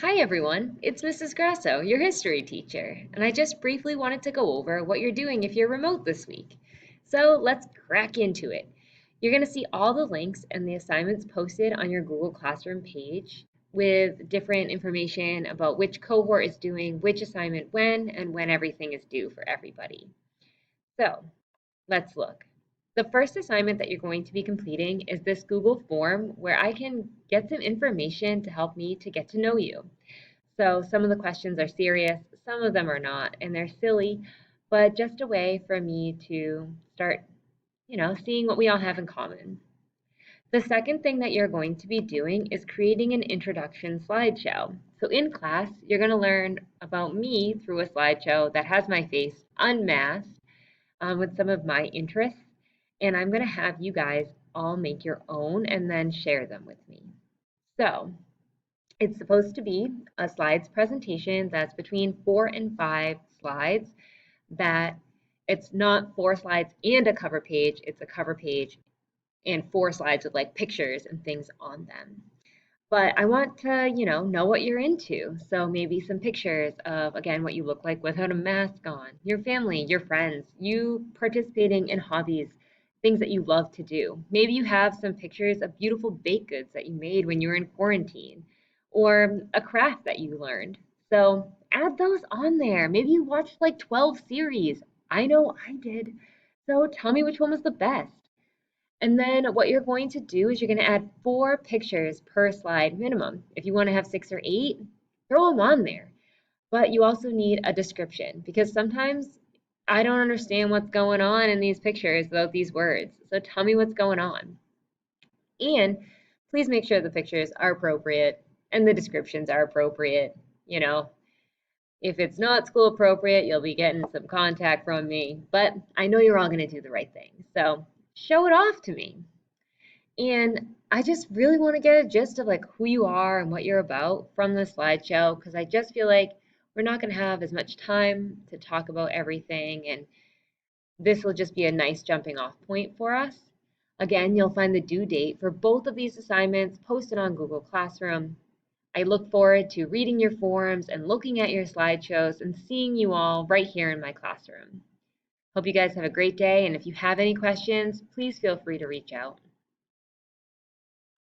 Hi everyone, it's Mrs. Grasso, your history teacher, and I just briefly wanted to go over what you're doing if you're remote this week. So let's crack into it. You're going to see all the links and the assignments posted on your Google Classroom page with different information about which cohort is doing which assignment when and when everything is due for everybody. So let's look. The first assignment that you're going to be completing is this Google form where I can get some information to help me to get to know you. So some of the questions are serious, some of them are not, and they're silly, but just a way for me to start, seeing what we all have in common. The second thing that you're going to be doing is creating an introduction slideshow. So in class, you're going to learn about me through a slideshow that has my face unmasked with some of my interests, and I'm going to have you guys all make your own and then share them with me. So it's supposed to be a slides presentation that's between 4 and 5 slides, that it's not 4 slides and a cover page, it's a cover page and 4 slides with like pictures and things on them. But I want to, know what you're into. So maybe some pictures of, again, what you look like without a mask on, your family, your friends, you participating in hobbies, things that you love to do. Maybe you have some pictures of beautiful baked goods that you made when you were in quarantine or a craft that you learned. So add those on there. Maybe you watched like 12 series. I know I did. So tell me which one was the best. And then what you're going to do is you're going to add 4 pictures per slide minimum. If you want to have 6 or 8, throw them on there. But you also need a description because sometimes I don't understand what's going on in these pictures without these words. So tell me what's going on. And please make sure the pictures are appropriate and the descriptions are appropriate. You know, if it's not school appropriate, you'll be getting some contact from me. But I know you're all going to do the right thing. So show it off to me. And I just really want to get a gist of like who you are and what you're about from the slideshow because I just feel like we're not going to have as much time to talk about everything, and this will just be a nice jumping off point for us. Again, you'll find the due date for both of these assignments posted on Google Classroom. I look forward to reading your forums and looking at your slideshows and seeing you all right here in my classroom. Hope you guys have a great day, and if you have any questions, please feel free to reach out.